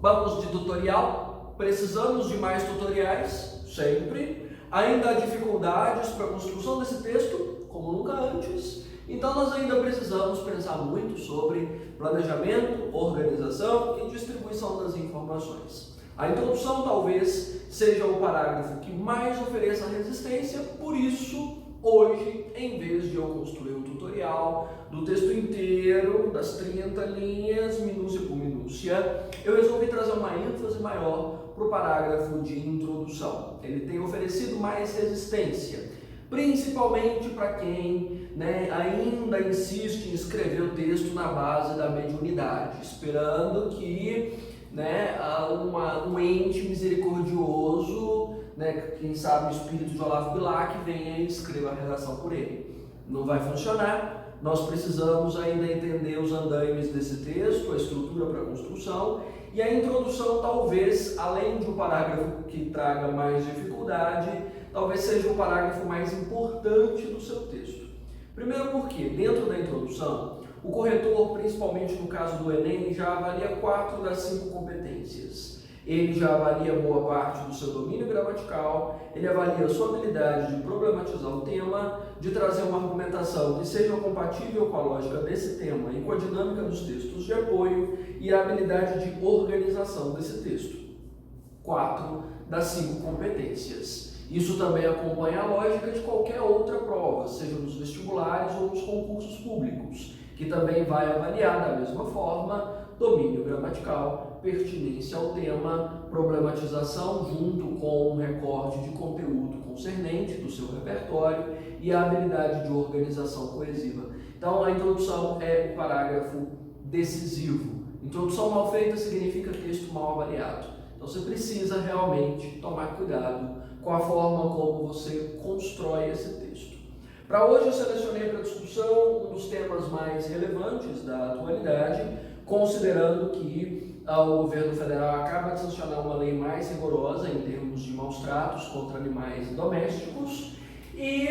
Vamos de tutorial. Precisamos de mais tutoriais, sempre. Ainda há dificuldades para a construção desse texto, como nunca antes. Então nós ainda precisamos pensar muito sobre planejamento, organização e distribuição das informações. A introdução talvez seja o parágrafo que mais ofereça resistência, por isso, hoje, em vez de eu construir um tutorial do texto inteiro, das 30 linhas, minúcia por minúcia, eu resolvi trazer uma ênfase maior para o parágrafo de introdução. Ele tem oferecido mais resistência, principalmente para quem ainda insiste em escrever o texto na base da mediunidade, esperando que um ente misericordioso, quem sabe o espírito de Olavo Bilac, venha e escreva a redação por ele. Não vai funcionar. Nós precisamos ainda entender os andaimes desse texto, a estrutura para a construção, e a introdução talvez, além de um parágrafo que traga mais dificuldade, talvez seja o parágrafo mais importante do seu texto. Primeiro porque, dentro da introdução, o corretor, principalmente no caso do Enem, já avalia 4 das 5 competências. Ele já avalia boa parte do seu domínio gramatical, ele avalia a sua habilidade de problematizar o tema, de trazer uma argumentação que seja compatível com a lógica desse tema e com a dinâmica dos textos de apoio e a habilidade de organização desse texto. 4 das 5 competências. Isso também acompanha a lógica de qualquer outra prova, seja nos vestibulares ou nos concursos públicos, que também vai avaliar da mesma forma domínio gramatical, pertinência ao tema, problematização junto com um recorte de conteúdo concernente do seu repertório e a habilidade de organização coesiva. Então, a introdução é o parágrafo decisivo. Introdução mal feita significa texto mal avaliado. Então, você precisa realmente tomar cuidado com a forma como você constrói esse texto. Para hoje eu selecionei para discussão um dos temas mais relevantes da atualidade, considerando que o governo federal acaba de sancionar uma lei mais rigorosa em termos de maus tratos contra animais domésticos. E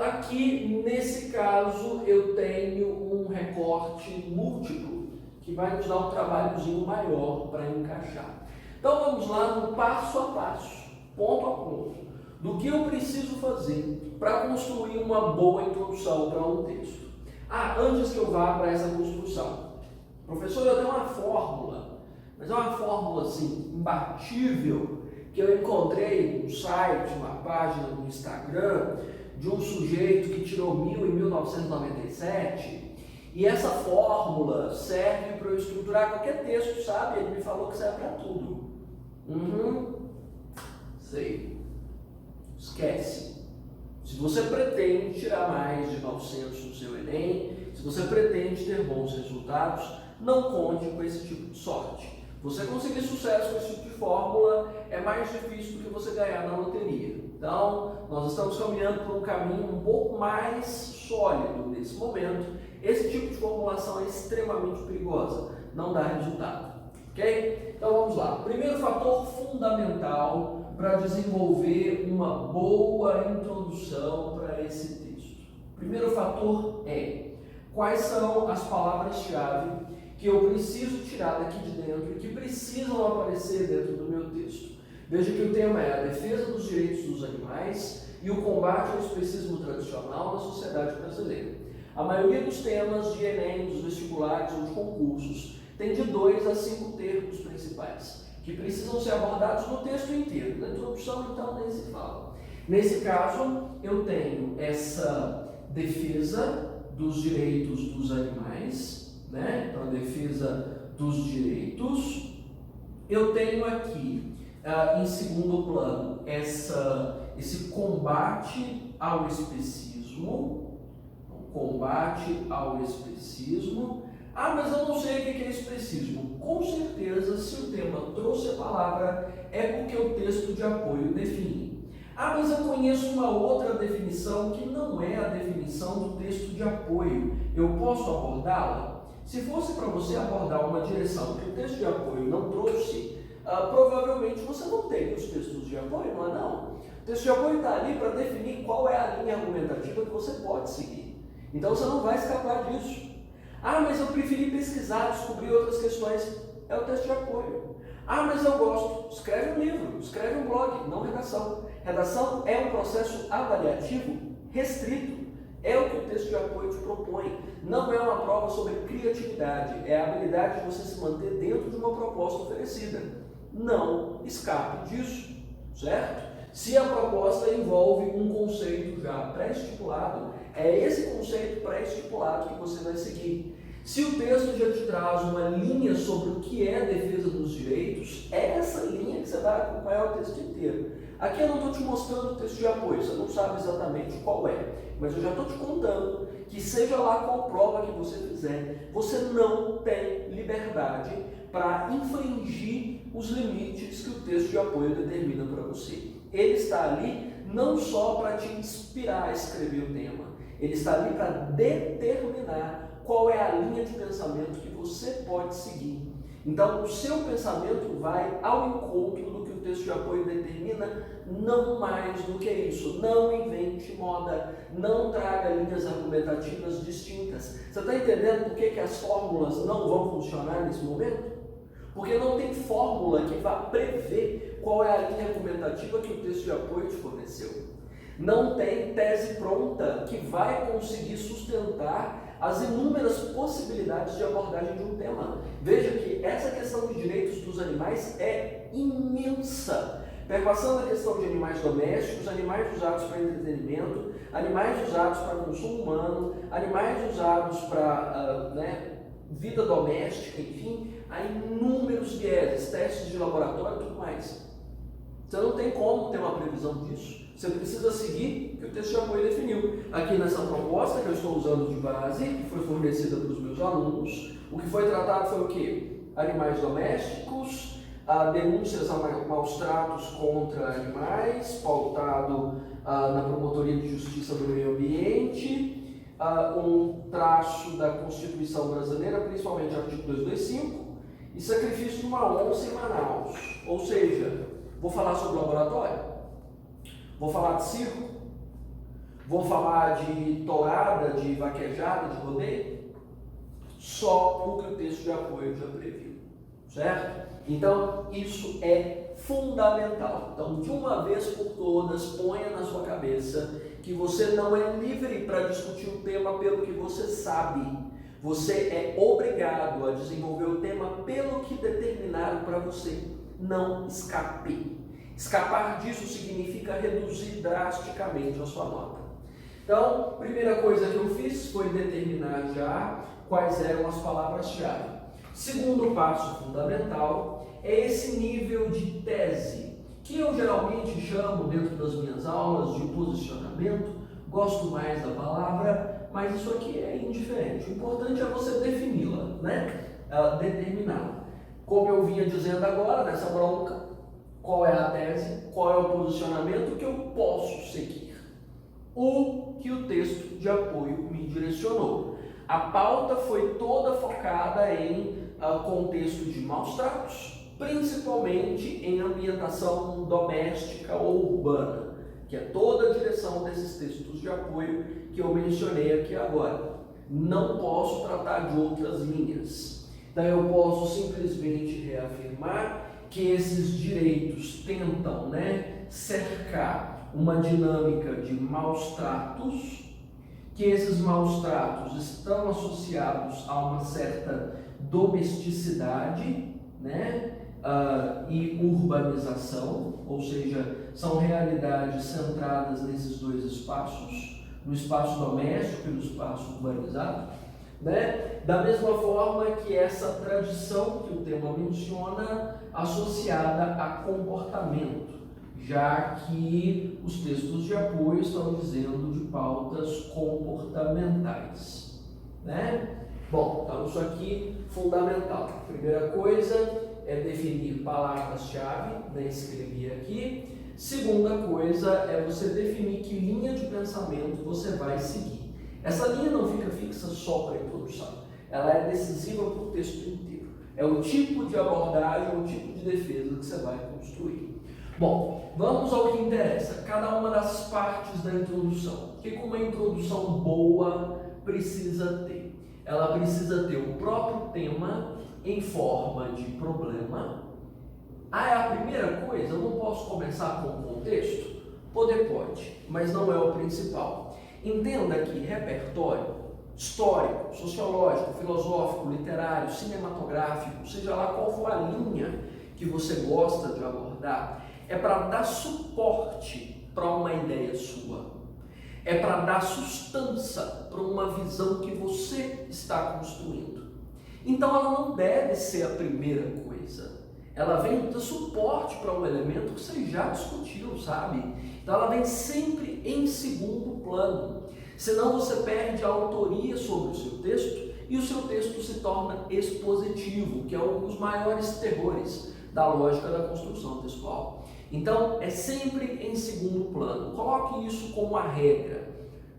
aqui, nesse caso, eu tenho um recorte múltiplo que vai nos dar um trabalhozinho maior para encaixar. Então vamos lá no passo a passo, ponto a ponto, do que eu preciso fazer para construir uma boa introdução para um texto. Antes que eu vá para essa construção, professor, eu tenho uma fórmula, mas é uma fórmula assim, imbatível, que eu encontrei num site, uma página no Instagram, de um sujeito que tirou 1000 em 1997, e essa fórmula serve para eu estruturar qualquer texto, sabe? Ele me falou que serve para tudo. Sei. Esquece. Se você pretende tirar mais de 900 no seu Enem, se você pretende ter bons resultados, não conte com esse tipo de sorte. Você conseguir sucesso com esse tipo de fórmula é mais difícil do que você ganhar na loteria. Então, nós estamos caminhando por um caminho um pouco mais sólido nesse momento. Esse tipo de formulação é extremamente perigosa, não dá resultado. Ok? Então vamos lá. Primeiro fator fundamental para desenvolver uma boa introdução para esse texto. Primeiro fator é: quais são as palavras-chave que eu preciso tirar daqui de dentro e que precisam aparecer dentro do meu texto? Veja que o tema é a defesa dos direitos dos animais e o combate ao especismo tradicional na sociedade brasileira. A maioria dos temas de Enem, dos vestibulares ou de concursos tem de 2 a 5 termos principais, que precisam ser abordados no texto inteiro. Na introdução, então, nem se fala. Nesse caso, eu tenho essa defesa dos direitos dos animais, então a defesa dos direitos. Eu tenho aqui, em segundo plano, esse combate ao especismo. Combate ao especismo. Mas eu não sei o que é especismo. Com certeza, se o tema trouxe a palavra, é porque o texto de apoio define. Mas eu conheço uma outra definição que não é a definição do texto de apoio. Eu posso abordá-la? Se fosse para você abordar uma direção que o texto de apoio não trouxe, provavelmente você não tem os textos de apoio, não é não? O texto de apoio está ali para definir qual é a linha argumentativa que você pode seguir. Então você não vai escapar disso. Mas eu preferi pesquisar, descobrir outras questões. é o texto de apoio. Ah, mas eu gosto. Escreve um livro, escreve um blog, não redação. Redação é um processo avaliativo restrito. É o que o texto de apoio te propõe. Não é uma prova sobre criatividade, é a habilidade de você se manter dentro de uma proposta oferecida. Não escape disso, certo? Se a proposta envolve um conceito já pré-estipulado, é esse conceito pré-estipulado que você vai seguir. Se o texto já te traz uma linha sobre o que é a defesa dos direitos, é essa linha que você vai acompanhar o texto inteiro. Aqui eu não estou te mostrando o texto de apoio, você não sabe exatamente qual é, mas eu já estou te contando que seja lá qual prova que você fizer, você não tem liberdade para infringir os limites que o texto de apoio determina para você. Ele está ali não só para te inspirar a escrever o tema, ele está ali para determinar qual é a linha de pensamento que você pode seguir. Então, o seu pensamento vai ao encontro do que o texto de apoio determina, não mais do que isso. Não invente moda, não traga linhas argumentativas distintas. Você está entendendo por que as fórmulas não vão funcionar nesse momento? Porque não tem fórmula que vá prever qual é a linha argumentativa que o texto de apoio te forneceu. Não tem tese pronta que vai conseguir sustentar as inúmeras possibilidades de abordagem de um tema. Veja que essa questão de direitos dos animais é imensa, perpassando a questão de animais domésticos, animais usados para entretenimento, animais usados para consumo humano, animais usados para vida doméstica, enfim, há inúmeros vieses, testes de laboratório e tudo mais. Você não tem como ter uma previsão disso. Você precisa seguir o que o texto de apoio definiu. Aqui nessa proposta que eu estou usando de base, que foi fornecida para os meus alunos, o que foi tratado foi o quê? Animais domésticos, denúncias a maus tratos contra animais, pautado na Promotoria de Justiça do Meio Ambiente, um traço da Constituição Brasileira, principalmente o artigo 225, e sacrifício de uma onça em Manaus. Ou seja, vou falar sobre laboratório? Vou falar de circo? Vou falar de tourada, de vaquejada, de rodeio? Só o que o texto de apoio já previu, certo? Então, isso é fundamental. Então, de uma vez por todas, ponha na sua cabeça que você não é livre para discutir o tema pelo que você sabe. Você é obrigado a desenvolver o tema pelo que determinaram para você. Não escape. Escapar disso significa reduzir drasticamente a sua nota. Então, a primeira coisa que eu fiz foi determinar já quais eram as palavras-chave. Segundo passo fundamental é esse nível de tese, que eu geralmente chamo dentro das minhas aulas de posicionamento. Gosto mais da palavra, mas isso aqui é indiferente. O importante é você defini-la, determiná-la. Como eu vinha dizendo agora, nessa bronca, qual é a tese, qual é o posicionamento que eu posso seguir? O que o texto de apoio me direcionou. A pauta foi toda focada em contexto de maus tratos, principalmente em ambientação doméstica ou urbana, que é toda a direção desses textos de apoio que eu mencionei aqui agora. Não posso tratar de outras linhas. Então eu posso simplesmente reafirmar que esses direitos tentam cercar uma dinâmica de maus tratos, que esses maus tratos estão associados a uma certa domesticidade e urbanização, ou seja, são realidades centradas nesses dois espaços, no espaço doméstico e no espaço urbanizado. Da mesma forma que essa tradição que o tema menciona, associada a comportamento, já que os textos de apoio estão dizendo de pautas comportamentais. Bom, então isso aqui é fundamental. Primeira coisa é definir palavras-chave, escrevi aqui. Segunda coisa é você definir que linha de pensamento você vai seguir. Essa linha não fica fixa só para a introdução, ela é decisiva para o texto inteiro. É o tipo de abordagem, o tipo de defesa que você vai construir. Bom, vamos ao que interessa, cada uma das partes da introdução. O que uma introdução boa precisa ter? Ela precisa ter o próprio tema, em forma de problema. Ah, é a primeira coisa? Eu não posso começar com o contexto? Poder pode, mas não é o principal. Entenda que repertório histórico, sociológico, filosófico, literário, cinematográfico, seja lá qual for a linha que você gosta de abordar, é para dar suporte para uma ideia sua. É para dar sustância para uma visão que você está construindo. Então ela não deve ser a primeira coisa. Ela vem dar suporte para um elemento que você já discutiu, sabe? Então ela vem sempre em segundo plano. Senão você perde a autoria sobre o seu texto e o seu texto se torna expositivo, que é um dos maiores terrores da lógica da construção textual. Então é sempre em segundo plano. Coloque isso como a regra.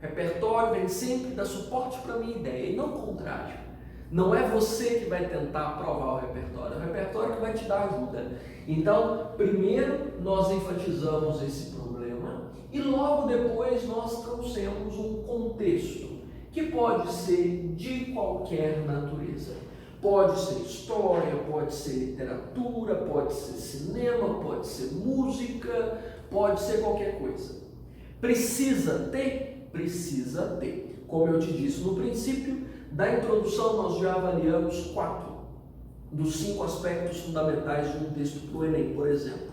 Repertório vem sempre dar suporte para a minha ideia e não o contrário. Não é você que vai tentar provar o repertório, é o repertório que vai te dar ajuda. Então, primeiro nós enfatizamos esse problema e logo depois nós trouxemos um contexto que pode ser de qualquer natureza. Pode ser história, pode ser literatura, pode ser cinema, pode ser música, pode ser qualquer coisa. Precisa ter? Precisa ter. Como eu te disse no princípio, da introdução nós já avaliamos 4 dos 5 aspectos fundamentais de um texto para o Enem, por exemplo.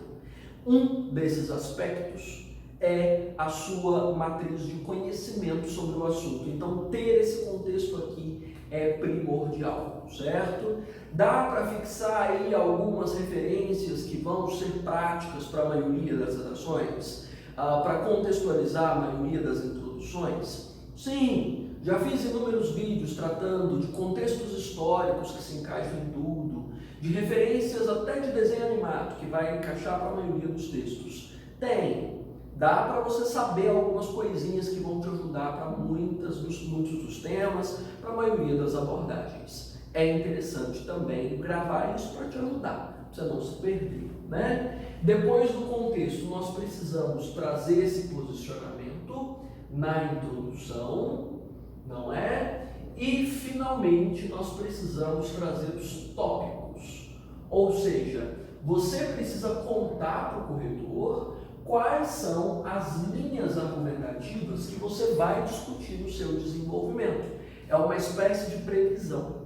Um desses aspectos é a sua matriz de conhecimento sobre o assunto. Então, ter esse contexto aqui é primordial, certo? Dá para fixar aí algumas referências que vão ser práticas para a maioria das redações, para contextualizar a maioria das introduções? Sim! Já fiz inúmeros vídeos tratando de contextos históricos que se encaixam em tudo, de referências até de desenho animado, que vai encaixar para a maioria dos textos. Tem. Dá para você saber algumas coisinhas que vão te ajudar para muitos dos temas, para a maioria das abordagens. É interessante também gravar isso para te ajudar, para você não se perder, né? Depois do contexto, nós precisamos trazer esse posicionamento na introdução, não é? E, finalmente, nós precisamos trazer os tópicos. Ou seja, você precisa contar para o corretor quais são as linhas argumentativas que você vai discutir no seu desenvolvimento. É uma espécie de previsão.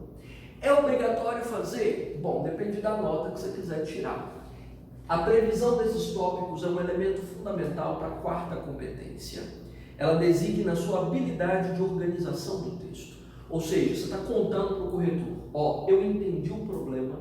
É obrigatório fazer? Bom, depende da nota que você quiser tirar. A previsão desses tópicos é um elemento fundamental para a 4ª competência. Ela designa a sua habilidade de organização do texto. Ou seja, você está contando para o corretor, eu entendi o problema,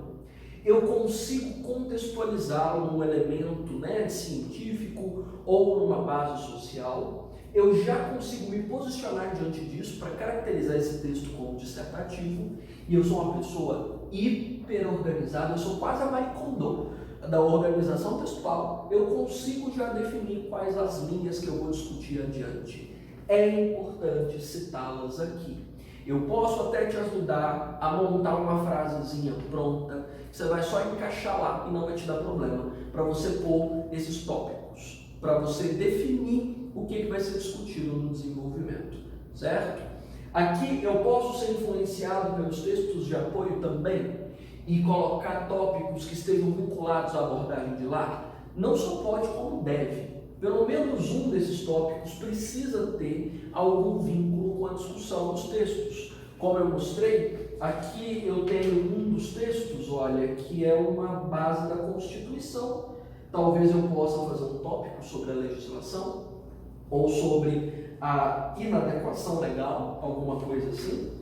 eu consigo contextualizá-lo num elemento científico ou numa base social, eu já consigo me posicionar diante disso para caracterizar esse texto como dissertativo, e eu sou uma pessoa hiper organizada, eu sou quase a Marie Kondo da organização textual, eu consigo já definir quais as linhas que eu vou discutir adiante. É importante citá-las aqui. Eu posso até te ajudar a montar uma frasezinha pronta, que você vai só encaixar lá e não vai te dar problema, para você pôr esses tópicos, para você definir o que vai ser discutido no desenvolvimento, certo? Aqui eu posso ser influenciado pelos textos de apoio também, e colocar tópicos que estejam vinculados à abordagem de lá? Não só pode, como deve. Pelo menos um desses tópicos precisa ter algum vínculo com a discussão dos textos. Como eu mostrei, aqui eu tenho um dos textos, olha, que é uma base da Constituição. Talvez eu possa fazer um tópico sobre a legislação, ou sobre a inadequação legal, alguma coisa assim.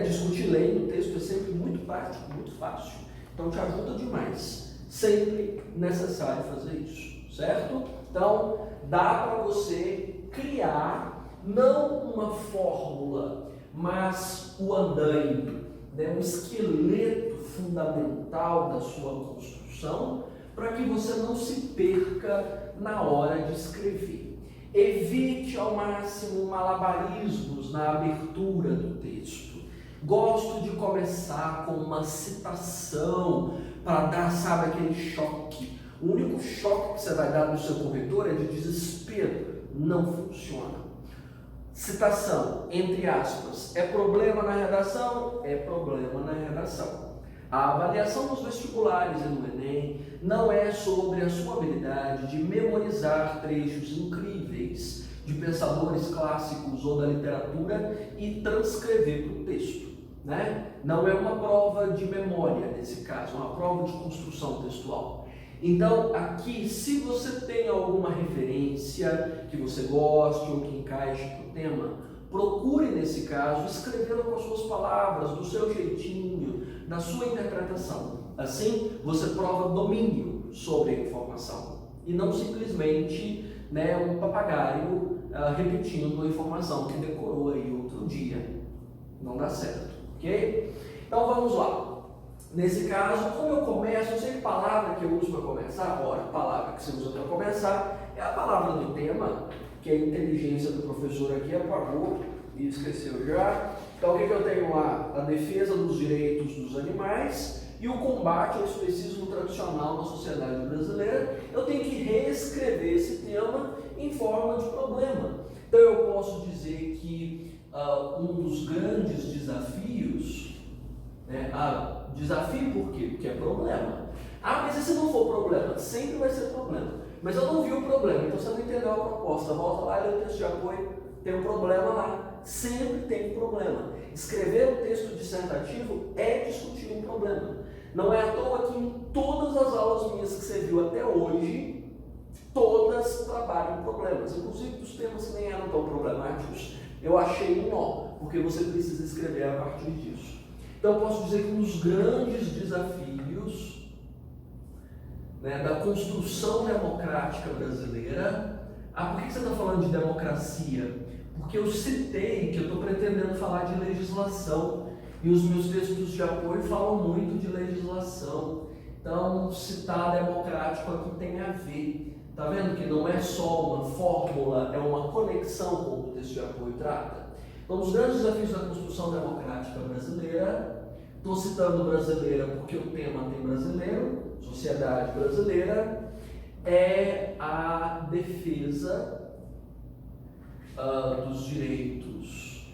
Discutir lei no texto é sempre muito prático, muito fácil. Então te ajuda demais. Sempre necessário fazer isso, certo? Então dá para você criar não uma fórmula, mas o andaime, um esqueleto fundamental da sua construção, para que você não se perca na hora de escrever. Evite ao máximo malabarismos na abertura do texto. Gosto de começar com uma citação para dar, aquele choque. O único choque que você vai dar no seu corretor é de desespero. Não funciona. Citação, entre aspas, é problema na redação? É problema na redação. A avaliação nos vestibulares e no Enem não é sobre a sua habilidade de memorizar trechos incríveis de pensadores clássicos ou da literatura e transcrever para o texto, né? Não é uma prova de memória nesse caso, é uma prova de construção textual. Então, aqui, se você tem alguma referência que você goste ou que encaixe para o tema, procure, nesse caso, escrevê-la com as suas palavras, do seu jeitinho, na sua interpretação. Assim, você prova domínio sobre a informação e não simplesmente, né, um papagaio repetindo a informação que decorou aí outro dia. Não dá certo, ok? Então, vamos lá. Nesse caso, como eu começo, eu sei que a palavra que eu uso para começar, ora, a palavra que você usa para começar é a palavra do tema, que a inteligência do professor aqui apagou e esqueceu já. Então, o que eu tenho lá? A defesa dos direitos dos animais e o combate ao especismo tradicional na sociedade brasileira. Eu tenho que reescrever esse tema em forma de problema. Então, eu posso dizer que um dos grandes desafios, né, desafio por quê? Porque é problema. Mas e se não for problema? Sempre vai ser problema. Mas eu não vi o problema, então você não entendeu a proposta. Volta lá e lê o texto de apoio, tem um problema lá. Sempre tem um problema. Escrever um texto dissertativo é discutir um problema. Não é à toa que em todas as aulas minhas que você viu até hoje, todas trabalham problemas. Inclusive dos temas que nem eram tão problemáticos, eu achei um nó, porque você precisa escrever a partir disso. Então eu posso dizer que um dos grandes desafios, né, da construção democrática brasileira. Por que você está falando de democracia? Porque eu citei que eu estou pretendendo falar de legislação e os meus textos de apoio falam muito de legislação. Então, citar democrático aqui tem a ver. Está vendo que não é só uma fórmula, é uma conexão com o que o texto de apoio trata? Então, os grandes desafios da construção democrática brasileira, estou citando brasileira porque o tema tem brasileiro, sociedade brasileira, é a defesa dos direitos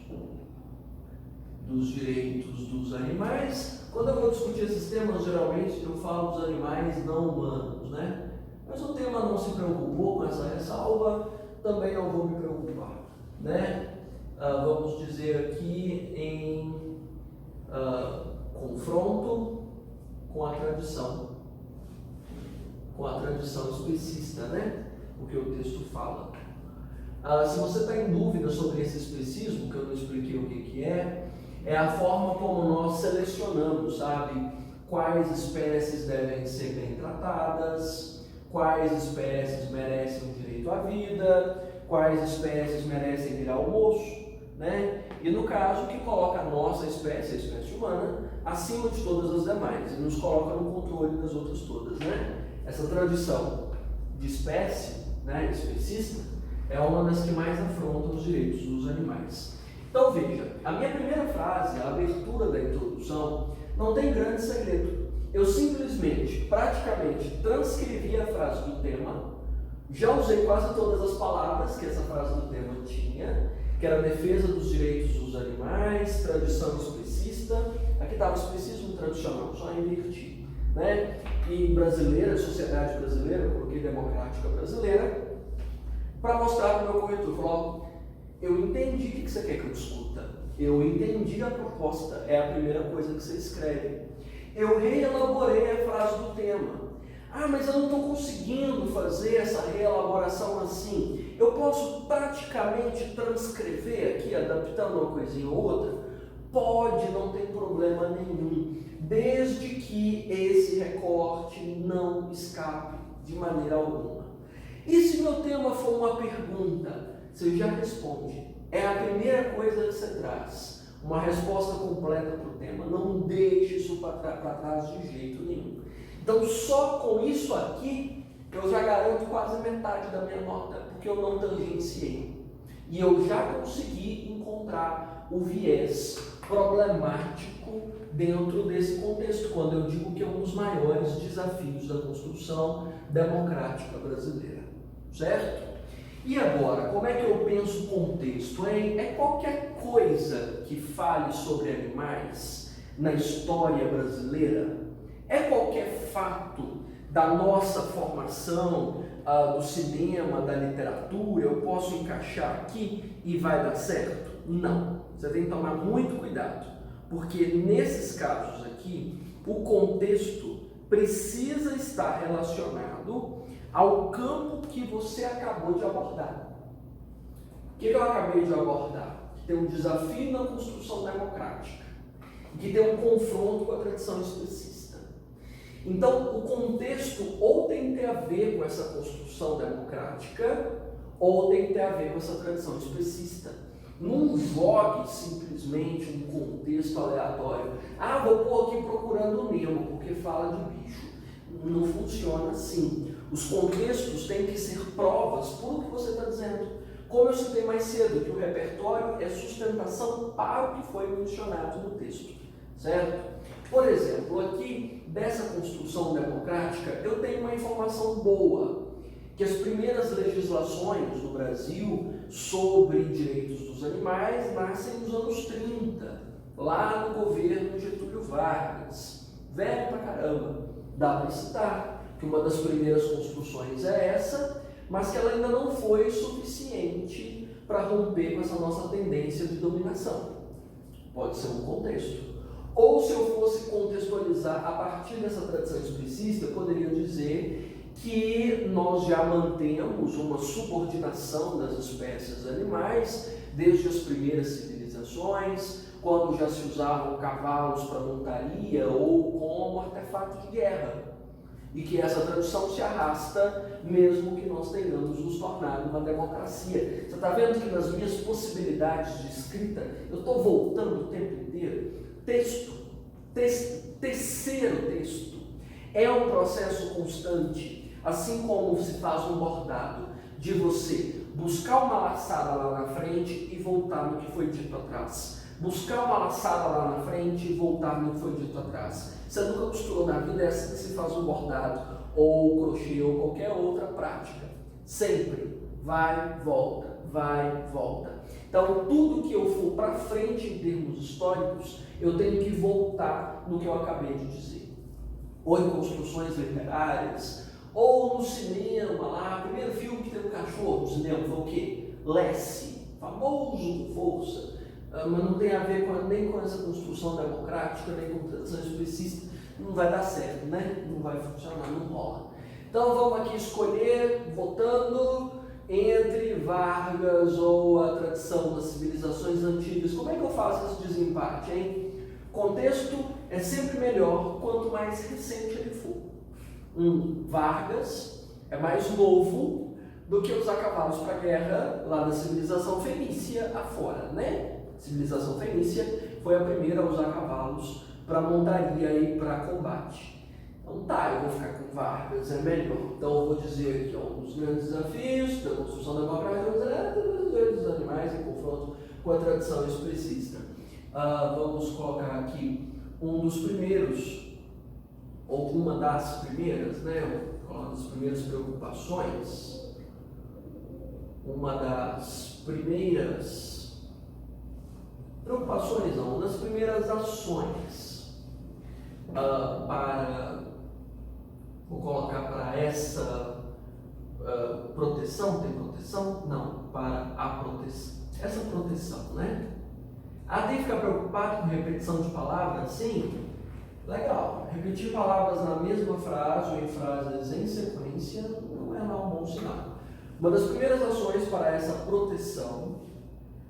dos animais. Quando eu vou discutir esses temas, geralmente eu falo dos animais não humanos, né? Mas o tema não se preocupou com essa ressalva, também não vou me preocupar, né? Vamos dizer aqui em confronto com a tradição especista, né? O que o texto fala. Se você está em dúvida sobre esse especismo, que eu não expliquei o que é a forma como nós selecionamos, sabe? Quais espécies devem ser bem tratadas, quais espécies merecem o direito à vida, quais espécies merecem vir ao almoço, né? E no caso, que coloca a nossa espécie, a espécie humana, acima de todas as demais e nos coloca no controle das outras todas, né? Essa tradição de espécie, né, especista, é uma das que mais afronta os direitos dos animais. Então veja, a minha primeira frase, a abertura da introdução, não tem grande segredo. Eu simplesmente, praticamente, transcrevi a frase do tema, já usei quase todas as palavras que essa frase do tema tinha, que era a defesa dos direitos dos animais, tradição especista, aqui estava especismo tradicional, só inverti, né? E brasileira, sociedade brasileira, eu coloquei democrática brasileira, para mostrar para o meu corretor, falou, eu entendi o que você quer que eu discuta, eu entendi a proposta, é a primeira coisa que você escreve. Eu reelaborei a frase do tema. Mas eu não estou conseguindo fazer essa reelaboração assim. Eu posso praticamente transcrever aqui, adaptando uma coisinha ou outra? Pode, não tem problema nenhum, desde que esse recorte não escape de maneira alguma. E se meu tema for uma pergunta, você já responde. É a primeira coisa que você traz. Uma resposta completa para o tema. Não deixe isso para trás de jeito nenhum. Então, só com isso aqui, eu já garanto quase metade da minha nota, porque eu não tangenciei. E eu já consegui encontrar o viés problemático dentro desse contexto, quando eu digo que é um dos maiores desafios da construção democrática brasileira. Certo? E agora, como é que eu penso o contexto, hein? É qualquer coisa que fale sobre animais na história brasileira? É qualquer fato da nossa formação, do cinema, da literatura, eu posso encaixar aqui e vai dar certo? Não. Você tem que tomar muito cuidado, porque nesses casos aqui, o contexto precisa estar relacionado ao campo que você acabou de abordar. O que eu acabei de abordar? Que tem um desafio na construção democrática, que tem um confronto com a tradição historicista. Então, o contexto ou tem que ter a ver com essa construção democrática, ou tem que ter a ver com essa tradição especista. Não jogue simplesmente um contexto aleatório. Ah, vou pôr aqui Procurando o Nemo, porque fala de bicho. Não funciona assim. Os contextos têm que ser provas por o que você está dizendo. Como eu citei mais cedo, que o repertório é sustentação para o que foi mencionado no texto. Certo? Por exemplo, aqui, dessa construção democrática, eu tenho uma informação boa, que as primeiras legislações no Brasil sobre direitos dos animais nascem nos anos 30, lá no governo Getúlio Vargas. Velho pra caramba, dá para citar que uma das primeiras construções é essa, mas que ela ainda não foi suficiente para romper com essa nossa tendência de dominação. Pode ser um contexto. Ou se eu fosse contextualizar a partir dessa tradição explicita, eu poderia dizer que nós já mantemos uma subordinação das espécies animais desde as primeiras civilizações, quando já se usavam cavalos para montaria ou como artefato de guerra. E que essa tradição se arrasta mesmo que nós tenhamos nos tornado uma democracia. Você está vendo que nas minhas possibilidades de escrita, eu estou voltando o tempo inteiro. Tecer o texto é um processo constante, assim como se faz um bordado, de você buscar uma laçada lá na frente e voltar no que foi dito atrás. Buscar uma laçada lá na frente e voltar no que foi dito atrás. Você nunca costurou na vida, é assim que se faz um bordado, ou crochê, ou qualquer outra prática. Sempre vai, volta, vai, volta. Então, tudo que eu for para frente em termos históricos, eu tenho que voltar no que eu acabei de dizer. Ou em construções literárias, ou no cinema, lá, o primeiro filme que teve um cachorro no cinema foi o quê? Lassie, famoso com força, mas não tem a ver nem com essa construção democrática, nem com tradição explicita, não vai dar certo, né? Não vai funcionar, não rola. Então, vamos aqui escolher, votando entre Vargas ou a tradição das civilizações antigas. Como é que eu faço esse desempate, hein? Contexto é sempre melhor quanto mais recente ele for. Vargas é mais novo do que usar cavalos para guerra lá da civilização fenícia afora, né? A civilização fenícia foi a primeira a usar cavalos para montaria e para combate. Então tá, eu vou ficar com Vargas, é melhor. Então eu vou dizer que um dos grandes desafios da construção democrática é os direitos dos animais em confronto com a tradição explicista. Vamos colocar aqui um dos primeiros, ou uma das primeiras, né? Uma das primeiras preocupações, uma das primeiras preocupações, não, uma das primeiras ações vou colocar para essa proteção, tem proteção? Não, para a proteção. Essa proteção, né? Tem que ficar preocupado com repetição de palavras? Sim, legal. Repetir palavras na mesma frase ou em frases em sequência não é lá um bom sinal. Uma das primeiras ações para essa proteção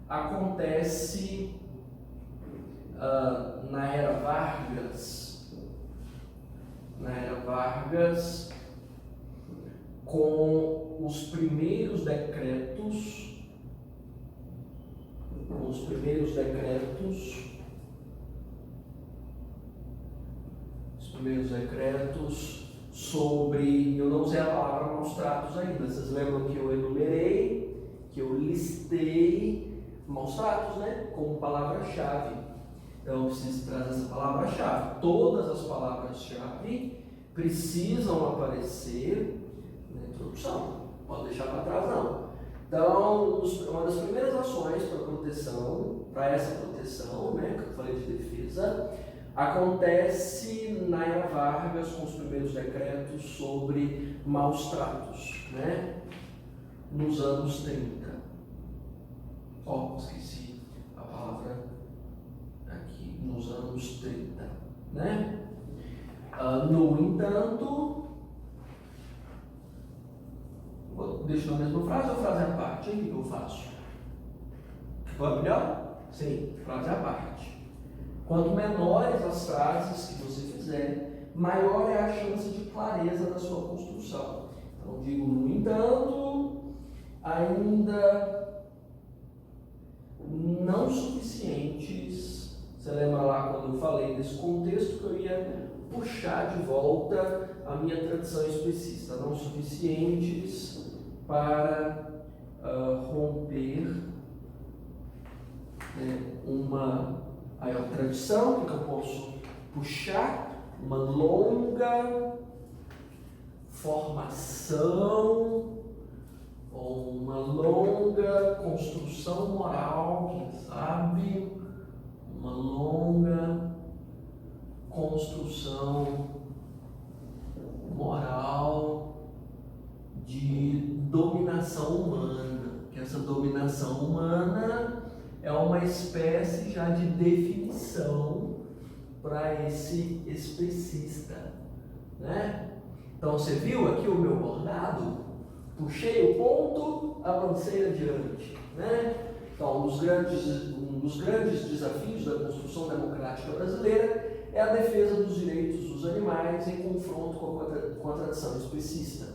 acontece na era Vargas, com os primeiros decretos sobre, eu não usei a palavra maus tratos ainda, vocês lembram que eu enumerei, que eu listei maus tratos, né, como palavra-chave. Então eu preciso trazer essa palavra-chave. Todas as palavras-chave precisam aparecer na introdução, pode deixar para trás não. Então, uma das primeiras ações para essa proteção, né, que eu falei de defesa, acontece na era Vargas com os primeiros decretos sobre maus tratos, né? Nos anos 30. Esqueci a palavra aqui, nos anos 30, né? No entanto, deixo na mesma frase ou frase à parte? O que eu faço? Ficou melhor? Sim, frase à parte. Quanto menores as frases que você fizer, maior é a chance de clareza da sua construção. Então, digo, no entanto, ainda não suficientes. Você lembra lá quando eu falei desse contexto que eu ia puxar de volta a minha tradição especista, não suficientes para romper a tradição que eu posso puxar, uma longa formação ou uma longa construção moral, quem sabe, uma longa construção moral de dominação humana, que essa dominação humana é uma espécie já de definição para esse especista, né? Então você viu aqui o meu bordado? Puxei o ponto, avancei adiante, né? Então, um dos grandes desafios da construção democrática brasileira é a defesa dos direitos dos animais em confronto com a tradição especista.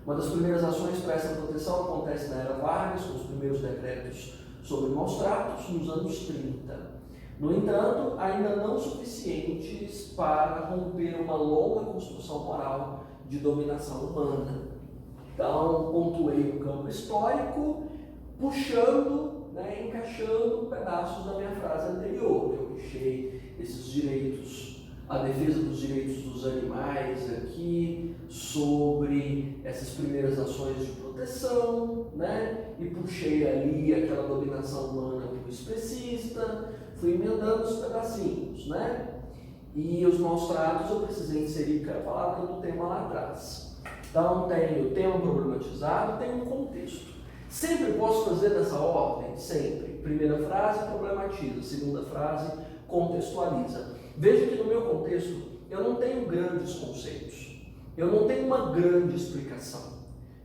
Uma das primeiras ações para essa proteção acontece na era Vargas, com os primeiros decretos sobre maus tratos, nos anos 30. No entanto, ainda não suficientes para romper uma longa construção moral de dominação humana. Então, pontuei o campo histórico, puxando, né, encaixando pedaços da minha frase anterior. Eu puxei esses direitos, a defesa dos direitos dos animais aqui, sobre essas primeiras ações de proteção, né, e puxei ali aquela dominação humana como especista, fui emendando os pedacinhos, né, e os maus tratos eu precisei inserir, que era a palavra do tema lá atrás. Então, tem o tema problematizado, tem um contexto. Sempre posso fazer dessa ordem? Sempre. Primeira frase, problematiza. Segunda frase, contextualiza. Veja que no meu contexto, eu não tenho grandes conceitos. Eu não tenho uma grande explicação.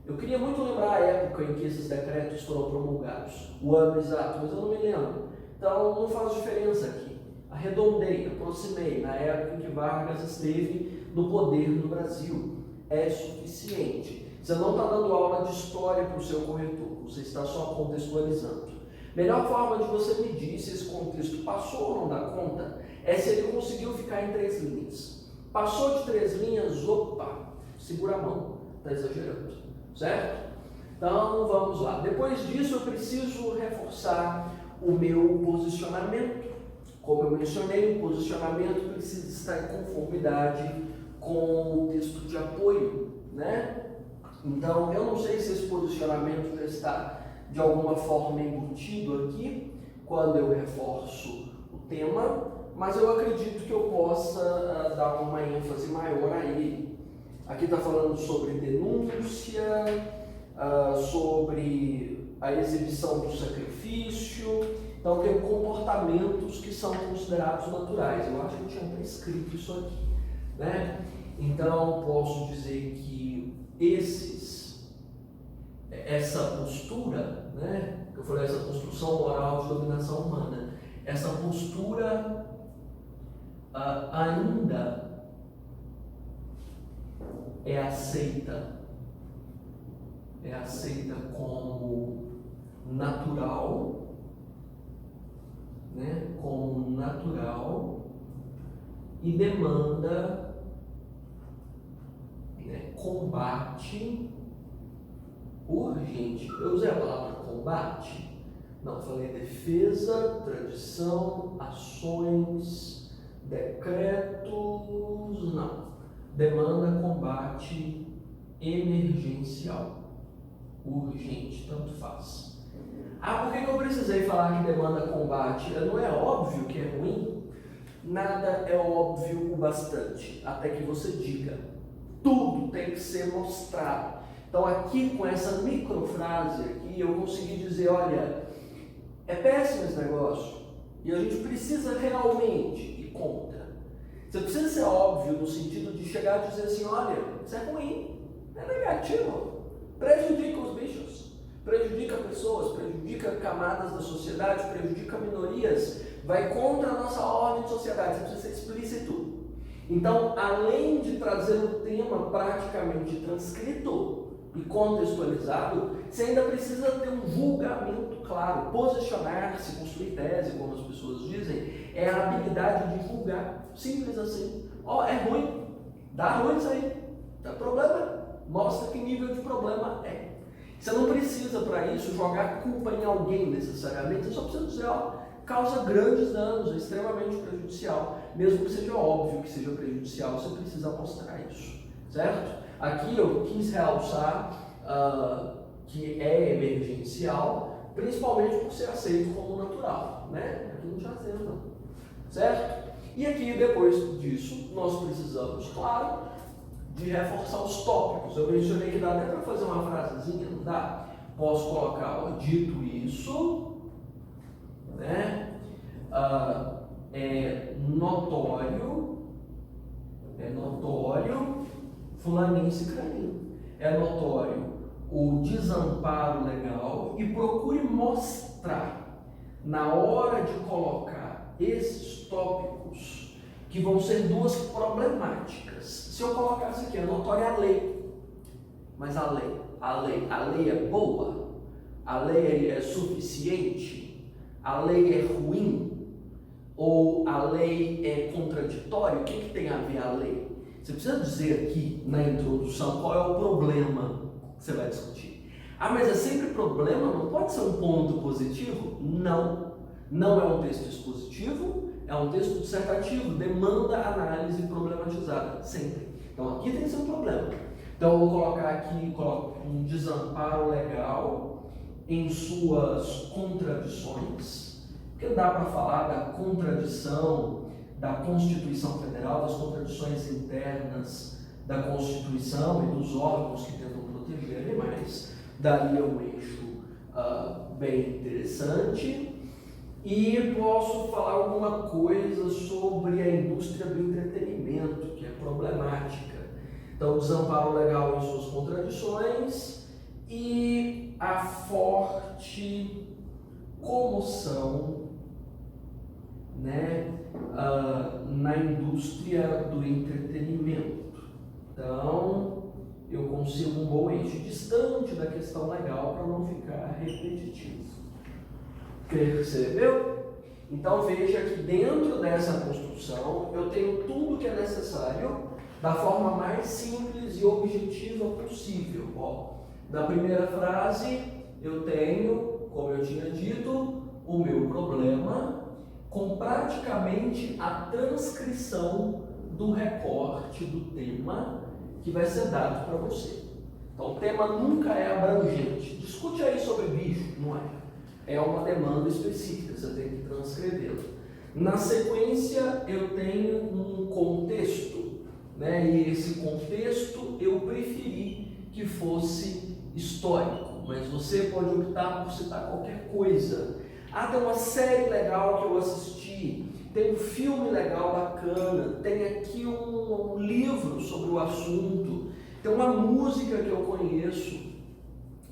Eu queria muito lembrar a época em que esses decretos foram promulgados. O ano exato, mas eu não me lembro. Então, não faz diferença aqui. Arredondei, aproximei na época em que Vargas esteve no poder no Brasil. É suficiente. Você não está dando aula de história para o seu corretor, você está só contextualizando. Melhor forma de você medir se esse contexto passou ou não dá conta é se ele conseguiu ficar em 3 linhas. Passou de 3 linhas, opa, segura a mão, está exagerando, certo? Então vamos lá. Depois disso eu preciso reforçar o meu posicionamento. Como eu mencionei, o posicionamento precisa estar em conformidade com o texto de apoio, né? Então, eu não sei se esse posicionamento já está de alguma forma embutido aqui, quando eu reforço o tema, mas eu acredito que eu possa dar uma ênfase maior a ele. Aqui está falando sobre denúncia, sobre a exibição do sacrifício. Então, tem comportamentos que são considerados naturais. Eu acho que eu tinha até escrito isso aqui, né? Então, posso dizer que essa postura, né, que eu falei, essa construção moral de dominação humana, essa postura ainda é aceita como natural, né, e demanda combate urgente. Eu usei a palavra combate? Não, falei defesa, tradição, ações, decretos, não. Demanda combate emergencial, urgente, tanto faz. Por que eu precisei falar que demanda combate? Não é óbvio que é ruim? nada é óbvio o bastante, até que você diga. Tudo tem que ser mostrado. Então aqui, com essa microfrase aqui, eu consegui dizer, olha, é péssimo esse negócio, e a gente precisa realmente ir contra. Você precisa ser óbvio no sentido de chegar e dizer assim, olha, isso é ruim, é negativo, prejudica os bichos, prejudica pessoas, prejudica camadas da sociedade, prejudica minorias, vai contra a nossa ordem de sociedade, você precisa ser explícito. Então, além de trazer o tema praticamente transcrito e contextualizado, você ainda precisa ter um julgamento claro, posicionar-se, construir tese, como as pessoas dizem, é a habilidade de julgar, simples assim. Ó, é ruim, dá ruim isso aí, dá problema, mostra que nível de problema é. Você não precisa, para isso, jogar culpa em alguém necessariamente, você só precisa dizer, ó, causa grandes danos, é extremamente prejudicial. Mesmo que seja óbvio que seja prejudicial, você precisa mostrar isso, certo? Aqui eu quis realçar que é emergencial, principalmente por ser aceito como natural, né? Aqui não tinha aceito não, certo? E aqui, depois disso, nós precisamos, claro, de reforçar os tópicos. Eu mencionei que dá até para fazer uma frasezinha, não dá? Posso colocar, ó, dito isso, né? É notório, fulaninho e cicraninho. É notório o desamparo legal e procure mostrar, na hora de colocar esses tópicos, que vão ser duas problemáticas. Se eu colocasse aqui, é notória a lei, mas a lei é boa? A lei é suficiente? A lei é ruim? Ou a lei é contraditória? O que tem a ver a lei? Você precisa dizer aqui na introdução qual é o problema que você vai discutir. Ah, mas é sempre problema? Não pode ser um ponto positivo? Não. Não é um texto expositivo, é um texto dissertativo, demanda análise problematizada, sempre. Então aqui tem que ser um problema. Então eu vou colocar aqui um desamparo legal em suas contradições, porque dá para falar da contradição da Constituição Federal, das contradições internas da Constituição e dos órgãos que tentam proteger animais. Daria um eixo bem interessante. E posso falar alguma coisa sobre a indústria do entretenimento, que é problemática. Então, desamparo legal em suas contradições e a forte comoção, né, na indústria do entretenimento. Então, eu consigo um bom eixo distante da questão legal para não ficar repetitivo. Percebeu? Então veja que dentro dessa construção eu tenho tudo que é necessário da forma mais simples e objetiva possível. Ó, na primeira frase eu tenho, como eu tinha dito, o meu problema com praticamente a transcrição do recorte do tema que vai ser dado para você. Então o tema nunca é abrangente. Discute aí sobre bicho, não é? É uma demanda específica, você tem que transcrevê-la. Na sequência, eu tenho um contexto, né? E esse contexto eu preferi que fosse histórico, mas você pode optar por citar qualquer coisa. Ah, tem uma série legal que eu assisti, tem um filme legal bacana, tem aqui um livro sobre o assunto, tem uma música que eu conheço,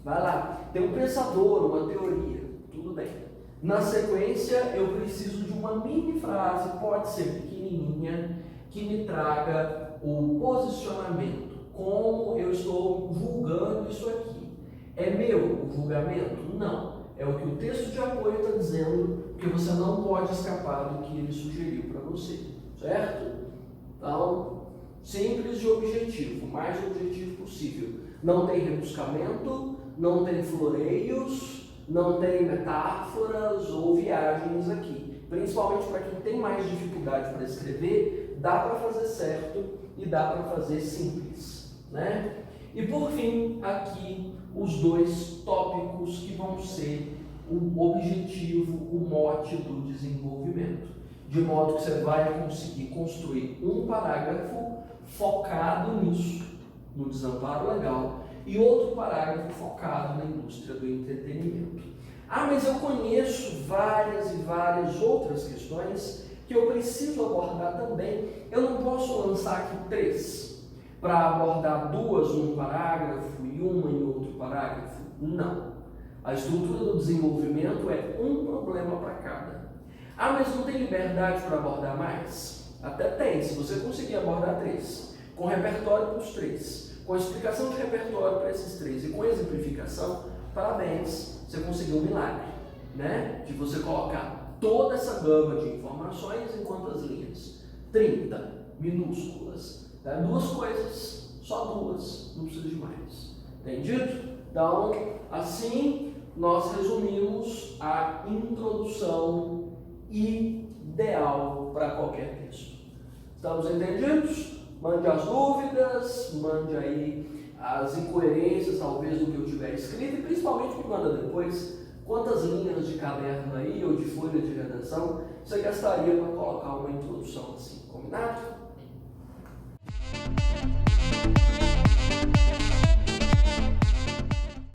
vai lá, tem um pensador, uma teoria. Tudo bem. Na sequência, eu preciso de uma mini frase, pode ser pequenininha, que me traga o posicionamento, como eu estou julgando isso aqui. É meu o julgamento? Não. É o que o texto de apoio está dizendo, porque você não pode escapar do que ele sugeriu para você, certo? Então, simples e objetivo, o mais objetivo possível. Não tem rebuscamento, não tem floreios, não tem metáforas ou viagens aqui. Principalmente para quem tem mais dificuldade para escrever, dá para fazer certo e dá para fazer simples, né? E por fim, aqui os dois tópicos que vão ser o objetivo, o mote do desenvolvimento. de modo que você vai conseguir construir um parágrafo focado nisso, no desamparo legal, e outro parágrafo focado na indústria do entretenimento. Ah, mas eu conheço várias e várias outras questões que eu preciso abordar também. Eu não posso lançar aqui 3 para abordar 2 num parágrafo e uma em outro parágrafo? Não. A estrutura do desenvolvimento é um problema para cada. Ah, mas não tem liberdade para abordar mais? Até tem, se você conseguir abordar 3, com repertório para os 3, com explicação de repertório para esses 3 e com exemplificação, parabéns, você conseguiu um milagre, né? De você colocar toda essa gama de informações em quantas linhas? 30, minúsculas. Tá? 2 coisas, só 2, não precisa de mais. Entendido? Então, assim, nós resumimos a introdução ideal para qualquer texto. Estamos entendidos? Mande as dúvidas, mande aí as incoerências, talvez, do que eu tiver escrito, e principalmente me manda depois quantas linhas de caderno aí, ou de folha de redação, você gastaria para colocar uma introdução.